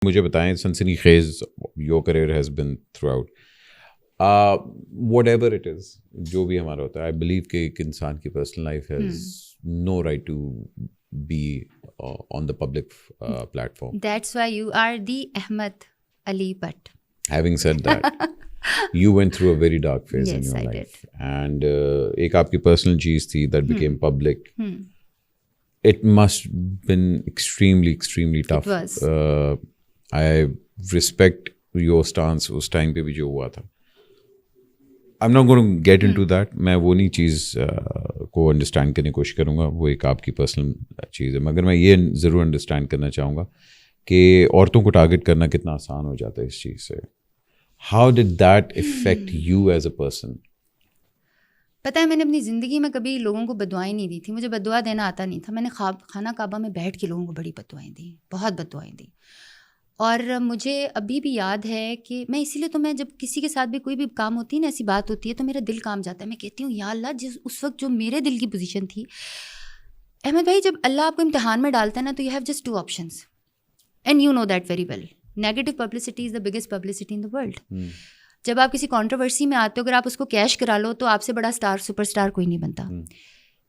مجھے بتائیں سنسنی خیز your career has been through out what ever it is, جو بھی ہمارا ہوتا ہے، آئی بلیو کہ ایک انسان کی personal life has no right to be on the public platform. That's why you are the Ahmed Ali Bhatt. Having said that, you went through a very dark phase in Yes, your I life. And ایک آپ کی personal چیز تھی that became public. It must been extremely tough. It was. I respect your stance اس time پہ بھی جو ہوا تھا. I'm not going to get into that. میں وہ نہیں چیز کو انڈرسٹینڈ کرنے کی کوشش کروں گا، وہ ایک آپ کی پرسنل چیز ہے. مگر میں یہ ضرور انڈرسٹینڈ کرنا چاہوں گا کہ عورتوں کو ٹارگٹ کرنا کتنا آسان ہو جاتا ہے اس چیز سے. How did that affect you as a person? پتہ ہے میں نے اپنی زندگی میں کبھی لوگوں کو بدعائیں نہیں دی تھی. مجھے بدعا دینا آتا نہیں تھا. میں نے خانہ کعبہ میں بیٹھ کے لوگوں کو بڑی بدعائیں دیں، بہت بدعائیں دیں. اور مجھے ابھی بھی یاد ہے کہ میں اسی لیے تو میں جب کسی کے ساتھ بھی کوئی بھی کام ہوتی ہے نا، ایسی بات ہوتی ہے تو میرا دل کام جاتا ہے. میں کہتی ہوں یا اللہ، جس اس وقت جو میرے دل کی پوزیشن تھی. احمد بھائی، جب اللہ آپ کو امتحان میں ڈالتا ہے نا تو you have just 2 options and you know that very well. Negative publicity is the biggest publicity in the world. جب آپ کسی کانٹروورسی میں آتے ہو، اگر آپ اس کو کیش کرا لو تو آپ سے بڑا سپر اسٹار کوئی نہیں بنتا.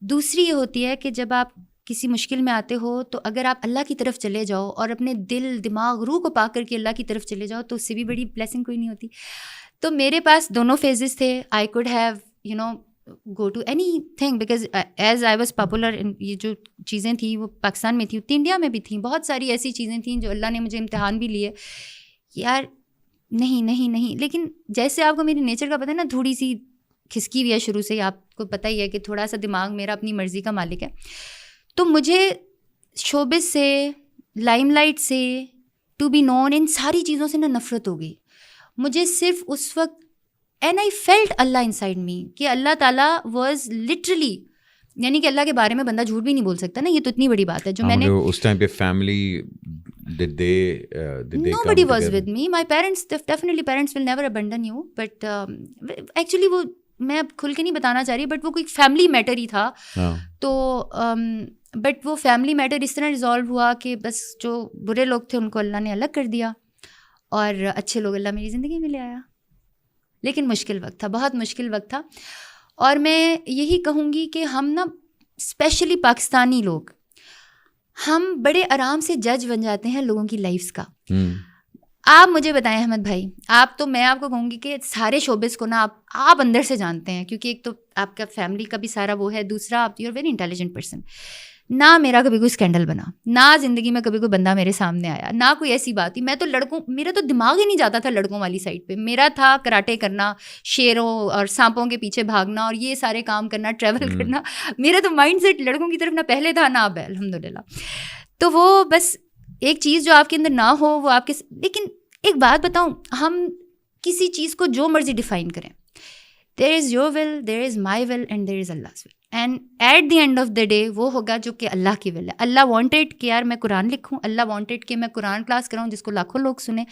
دوسری یہ ہوتی ہے کہ جب آپ کسی مشکل میں آتے ہو تو اگر آپ اللہ کی طرف چلے جاؤ اور اپنے دل دماغ روح کو پا کر کے اللہ کی طرف چلے جاؤ تو اس سے بھی بڑی بلیسنگ کوئی نہیں ہوتی. تو میرے پاس دونوں فیزز تھے. I could have go to any thing because as I was popular. یہ جو چیزیں تھیں وہ پاکستان میں تھیں، اتنی انڈیا میں بھی تھیں. بہت ساری ایسی چیزیں تھیں جو اللہ نے مجھے امتحان بھی لیے. یار نہیں لیکن جیسے آپ کو میری نیچر کا پتہ ہے نا، تھوڑی سی کھسکی ہوئی ہے شروع سے ہی. آپ کو پتہ ہی ہے کہ تھوڑا سا دماغ میرا اپنی مرضی کا مالک ہے. تو مجھے شوبز سے، لائم لائٹ سے، ٹو بی نون، ان ساری چیزوں سے نا نفرت ہو گئی. مجھے صرف اس وقت and I felt Allah inside me کہ اللہ تعالیٰ واز لٹرلی، یعنی کہ اللہ کے بارے میں بندہ جھوٹ بھی نہیں بول سکتا نا. یہ تو اتنی بڑی بات ہے جو میں نے اس ٹائم پہ family nobody was with me. My parents, definitely parents will never abandon you, but actually وہ میں اب کھل کے نہیں بتانا چاہ رہی، بٹ وہ کوئی فیملی میٹر ہی تھا. تو بٹ وہ فیملی میٹر اس طرح ریزالو ہوا کہ بس جو برے لوگ تھے ان کو اللہ نے الگ کر دیا اور اچھے لوگ اللہ میری زندگی میں لے آیا. لیکن مشکل وقت تھا، بہت مشکل وقت تھا. اور میں یہی کہوں گی کہ ہم نا اسپیشلی پاکستانی لوگ، ہم بڑے آرام سے جج بن جاتے ہیں لوگوں کی لائفس کا. آپ مجھے بتائیں احمد بھائی، آپ تو، میں آپ کو کہوں گی کہ سارے شوبز کو نا آپ اندر سے جانتے ہیں، کیونکہ ایک تو آپ کا فیملی کا بھی سارا وہ ہے، دوسرا آپ you are very intelligent person. نہ میرا کبھی کوئی اسکینڈل بنا، نہ زندگی میں کبھی کوئی بندہ میرے سامنے آیا، نہ کوئی ایسی بات ہی. میں تو میرا تو دماغ ہی نہیں جاتا تھا لڑکوں والی سائڈ پہ. میرا تھا کراٹے کرنا، شیروں اور سانپوں کے پیچھے بھاگنا اور یہ سارے کام کرنا، ٹریول کرنا. میرا تو مائنڈ سیٹ لڑکوں کی طرف نہ پہلے تھا نہ اب ہے، الحمد للہ. تو وہ بس ایک چیز جو آپ کے اندر نہ ہو وہ آپ کے. لیکن ایک بات بتاؤں، ہم کسی چیز کو جو مرضی ڈیفائن کریں، there is your will, there is my will and there is Allah's will. And at the end of the day وہ ہوگا جو کہ اللہ کی ول ہے. اللہ وانٹیڈ کہ یار میں قرآن لکھوں، اللہ وانٹیڈ کہ میں قرآن کلاس کراؤں جس کو لاکھوں لوگ سنیں.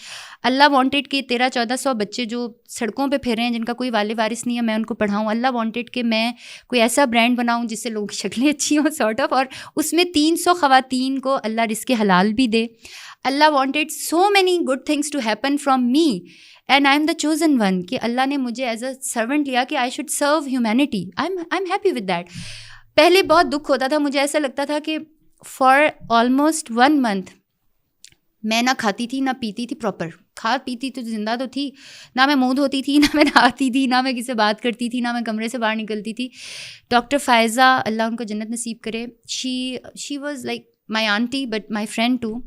اللہ وانٹیڈ کہ 1300-1400 بچے جو سڑکوں پہ پھر رہے ہیں جن کا کوئی والد وارث نہیں ہے میں ان کو پڑھاؤں. اللہ وانٹیڈ کہ میں کوئی ایسا برانڈ بناؤں جس سے لوگوں کی شکلیں اچھی ہوں سارٹ آف، اور اس میں 300 خواتین کو اللہ رزق حلال بھی دے. Allah wanted so many good things to happen from me and I am the chosen one, کہ اللہ نے مجھے ایز اے سرونٹ لیا کہ I should serve humanity. I am happy with that. پہلے بہت دکھ ہوتا تھا، مجھے ایسا لگتا تھا کہ فار آلموسٹ 1 month میں نہ کھاتی تھی نہ پیتی تھی پراپر. کھا پیتی تو زندہ تو تھی، نہ میں منہ دھوتی تھی، نہ میں نہاتی تھی، نہ میں کسی سے بات کرتی تھی، نہ میں کمرے سے باہر نکلتی تھی. ڈاکٹر فائزہ، اللہ ان کو جنت نصیب کرے، she was like my aunty but my friend too.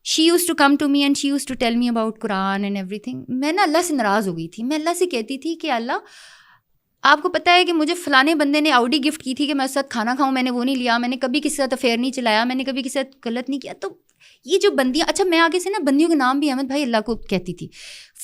She used to come to me and she used to tell me about قرآن اینڈ ایوری تھنگ. میں نا اللہ سے ناراض ہو گئی تھی. میں اللہ سے کہتی تھی کہ اللہ، آپ کو پتہ ہے کہ مجھے فلانے بندے نے آؤڈی گفٹ کی تھی کہ میں اس ساتھ کھانا کھاؤں، میں نے وہ نہیں لیا. میں نے کبھی کسی ساتھ افیئر نہیں چلایا، میں نے کبھی کسی ساتھ غلط نہیں کیا. تو یہ جو بندیاں، اچھا میں آگے سے نا بندیوں کے نام بھی احمد بھائی اللہ کو کہتی تھی.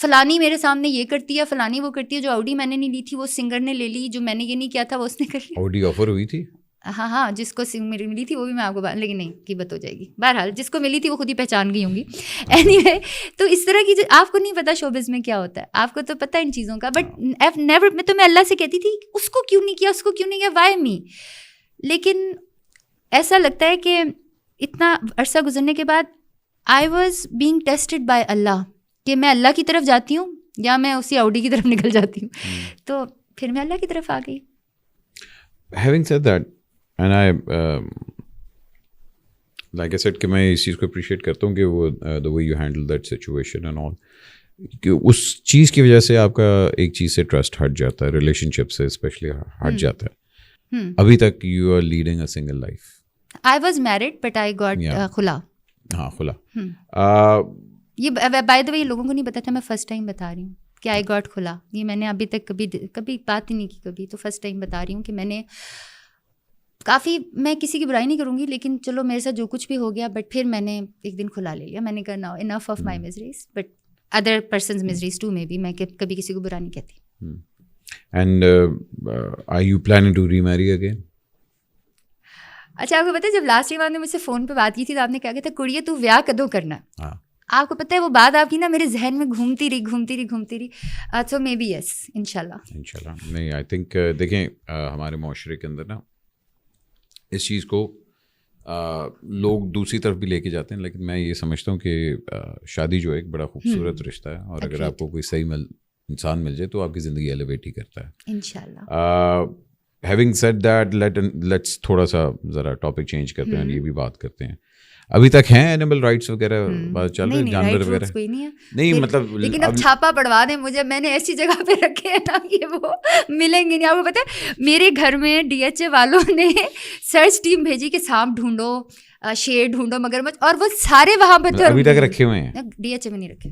فلانی میرے سامنے یہ کرتی ہے، فلانی وہ کرتی ہے. جو آؤڈی میں نے نہیں لی تھی وہ سنگر نے لے لی، جو میں نے یہ نہیں کیا تھا وہ اس نے کر لی. آڈی آفر ہوئی تھی؟ ہاں جس کو میری ملی تھی وہ بھی میں آپ کو لیکن نہیں قیمت ہو جائے گی. بہرحال جس کو ملی تھی وہ خود ہی پہچان گئی ہوں گی. اینی وے، تو اس طرح کی آپ کو نہیں پتا شوبز میں کیا ہوتا ہے، آپ کو تو پتہ ان چیزوں کا. بٹ نیور، میں اللہ سے کہتی تھی اس کو کیوں نہیں کیا، اس کو کیوں نہیں کیا، وائی می. لیکن ایسا لگتا ہے کہ اتنا عرصہ گزرنے کے بعد I was being tested by Allah کہ میں اللہ کی طرف جاتی ہوں یا میں اسی آؤڈی کی طرف نکل جاتی ہوں. تو پھر میں اللہ کی طرف آ گئی. Having said that, and I like I said کہ میں اس چیز کو اپریشیٹ کرتا ہوں کہ وہ the way you handle that situation and all, کہ اس چیز کی وجہ سے آپ کا ایک چیز سے ٹرسٹ ہٹ جاتا ہے, ریلیشن شپ سے اسپیشلی ہٹ جاتا ہے. ابھی تک you are leading a single life. I was married but I got خلا. ہاں خلا. یہ بائی دا وے یہ لوگوں کو نہیں پتا تھا, میں فرسٹ ٹائم بتا رہی ہوں کہ آئی گاٹ کھلا. یہ میں نے ابھی تک کبھی بات ہی نہیں کی کبھی, تو فرسٹ ٹائم بتا رہی ہوں کہ میں نے کافی, میں کسی کی برائی نہیں کروں گی لیکن چلو میرے ساتھ جو کچھ بھی ہو گیا, بٹ پھر میں نے ایک دن کھلا لے لیا. میں نے کہا now enough of my miseries, but other persons miseries too میں بھی, میں کبھی کسی کو برا نہیں کہتی. And are you planning to remarry again? اچھا آپ کو پتہ ہے جب لاسٹ ٹائم آپ نے مجھ سے فون پہ بات کی تھی تو آپ نے کیا کہا تھا, کڑیے تو ویاہ کدوں کرنا. آپ کو پتہ ہے وہ بات آپ کی نا میرے ذہن میں گھومتی رہی. سو مے بی یس انشاءاللہ. نہیں آئی تھنک دیکھیں ہمارے معاشرے کے اندر نا اس چیز کو لوگ دوسری طرف بھی لے کے جاتے ہیں, لیکن میں یہ سمجھتا ہوں کہ شادی جو ہے ایک بڑا خوبصورت رشتہ ہے, اور اگر آپ کو کوئی صحیح انسان مل جائے تو آپ کی زندگی ایلیویٹ ہی کرتا ہے انشاءاللہ. ہیونگ سیڈ دیٹ لیٹس تھوڑا سا ذرا ٹاپک چینج کرتے ہیں, یہ بھی بات کرتے ہیں. ابھی تک ہیں اینیمل رائٹس وغیرہ بات چل رہی ہے, جانور وغیرہ کوئی نہیں ہے, نہیں مطلب, لیکن اب چھاپا پڑوا دیں مجھے, میں نے ایسی جگہ پہ رکھے ہیں نا کہ وہ ملیں گے نہیں. آپ کو پتہ ہے میرے گھر میں DHA والوں نے سرچ ٹیم بھیجی کہ سانپ ڈھونڈو, شیر ڈھونڈو, مگرمچھ, اور وہ سارے وہاں پر ابھی تک رکھے ہوئے ہیں. DHA میں نہیں رکھے.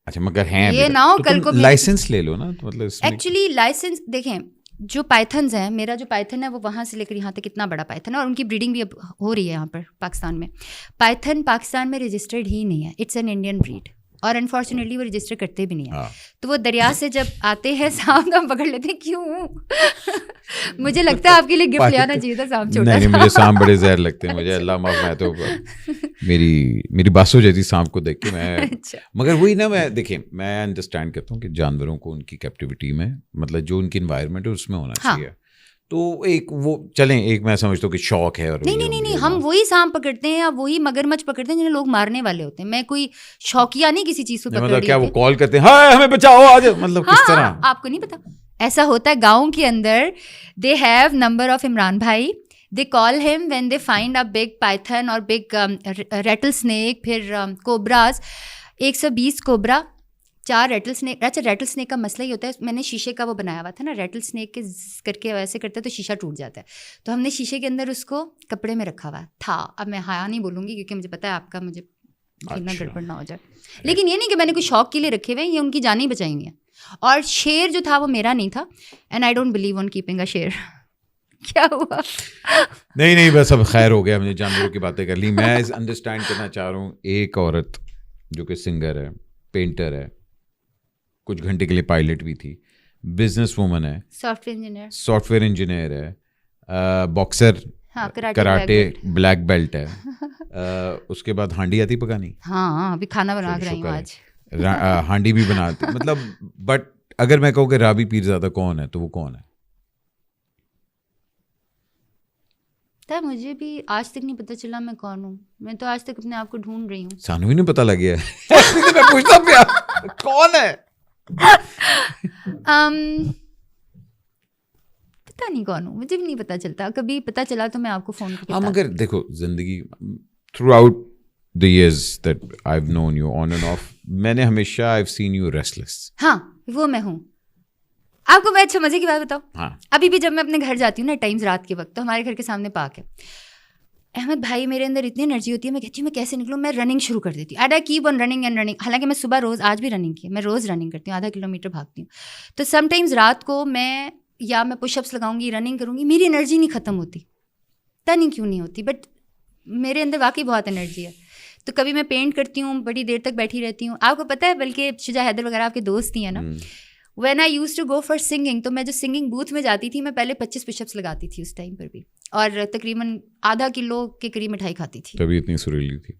اچھا مگر ہیں یہ نہ ہو کل کو لائسنس لے لو نا. مطلب ایکچولی لائسنس دیکھیں, جو پائتھنز ہیں, میرا جو پائتھن ہے وہ وہاں سے لے کر یہاں تک کتنا بڑا پائتھن ہے, اور ان کی بریڈنگ بھی اب ہو رہی ہے یہاں پر پاکستان میں. پائتھن پاکستان میں رجسٹرڈ ہی نہیں ہے, اٹس این انڈین بریڈ, اور انفارچونیٹلی وہ رجسٹر کرتے بھی نہیں ہیں. تو وہ دریا سے جب آتے ہیں سانپ تو ہم پکڑ لیتے ہیں. کیوں؟ مجھے لگتا ہے آپ کے لیے گفٹ لے آنا چاہیے تھا سانپ چھوٹا. نہیں مجھے سانپ بڑے زہر لگتے ہیں, مجھے اللہ معاف, میں تو میری بات ہو جاتی سانپ کو دیکھ کے. میں مگر وہی نا, میں دیکھیں میں انڈرسٹینڈ کرتا ہوں کہ جانوروں کو ان کی کیپٹیوٹی میں, مطلب جو ان کی انوائرمنٹ ہے اس میں ہونا چاہیے. تو ایک وہ چلیں, ایک میں سمجھتا ہوں کہ شوق ہے. اور نہیں ہم وہی سانپ پکڑتے ہیں یا وہی مگرمچھ پکڑتے ہیں جنہیں لوگ مارنے والے ہوتے ہیں. میں کوئی شوقیہ نہیں کسی چیز کو پکڑ رہی. مطلب کیا وہ کال کرتے ہیں ہائے ہمیں بچاؤ آج, مطلب کس طرح؟ آپ کو نہیں پتا ایسا ہوتا ہے گاؤں کے اندر. They have number of Imran بھائی, دے کال ہم when they find a big python اور بگ ریٹل اسنیک, پھر کوبراز, 120 کوبرا, 4 ریٹل اسنیک. اچھا ریٹل اسنیک کا مسئلہ ہی ہوتا ہے, میں نے شیشے کا وہ بنایا ہوا تھا نا, ریٹل اسنیک کے کر کے ویسے کرتے تو شیشہ ٹوٹ جاتا ہے, تو ہم نے شیشے کے اندر اس کو کپڑے میں رکھا ہوا تھا. اب میں ہایا نہیں بولوں گی کیونکہ مجھے پتا ہے آپ کا مجھے اتنا گڑبڑ نہ ہو جائے, لیکن یہ نہیں کہ میں نے کوئی شوق کے لیے رکھے ہوئے ہیں, یہ ان کی جانیں بچائی ہوئی ہیں. اور شیر جو تھا وہ میرا نہیں تھا, and I don't believe on keeping a شیر. کیا ہوا؟ نہیں بس اب خیر ہو گیا, ہم نے جانوروں کی باتیں کر لی. میں انڈرسٹینڈ کرنا چاہ رہا ہوں, ایک عورت جو کہ سنگر ہے, پینٹر ہے, کچھ گھنٹے کے لیے پائلٹ بھی تھی, بزنس وومن ہے, سافٹ ویئر انجینئر ہے, باکسر, کراٹے بلیک بیلٹ ہے, اس کے بعد ہانڈی آتی پکانی. ہاں ابھی کھانا بنا کر آئی ہوں آج, ہانڈی بھی بناتی. مطلب بٹ اگر میں کہوں کہ رابی پیرزادہ کون ہے تو وہ کون ہے؟ مجھے بھی آج تک نہیں پتہ چلا میں کون ہوں. میں تو آج تک اپنے آپ کو ڈھونڈ رہی ہوں. سانو بھی نہیں پتہ لگ گیا میں پوچھتا پیا کون ہے. پتہ نہیں کون ہوں, مجھے بھی نہیں پتہ چلتا. کبھی پتہ چلا تو میں آپ کو فون کرتا. ہاں مگر دیکھو زندگی through out the years that I've known you on and off, میں نے ہمیشہ I've seen you restless. ہاں وہ میں ہوں. آپ کو میں اچھا مزے کی بات بتاؤں, ابھی بھی جب میں اپنے گھر جاتی ہوں نا ٹائمز رات کے وقت, تو ہمارے گھر کے سامنے پارک ہے. احمد بھائی میرے اندر اتنی انرجی ہوتی ہے, میں کہتی ہوں میں کیسے نکلوں, میں رننگ شروع کر دیتی ہوں. And I keep on running and running. حالانکہ میں صبح روز آج بھی رننگ کی ہے, میں روز رننگ کرتی ہوں, 0.5 کلومیٹر بھاگتی ہوں. تو سم ٹائمز رات کو میں پش اپس لگاؤں گی, رننگ کروں گی, میری انرجی نہیں ختم ہوتی. پتہ نہیں کیوں نہیں ہوتی, بٹ میرے اندر واقعی بہت انرجی ہے. تو کبھی میں پینٹ کرتی ہوں, بڑی دیر تک بیٹھی رہتی ہوں. آپ کو پتہ ہے بلکہ شجاع حیدر وغیرہ آپ کے دوست ہی ہیں نا, when I used to go for singing, تو میں جو سنگنگ بوتھ میں جاتی تھی میں پہلے 25 پش اپس لگاتی تھی اس ٹائم پر بھی, اور تقریباً 0.5 کلو کے قریب مٹھائی کھاتی تھی. تبھی اتنی سریلی تھی.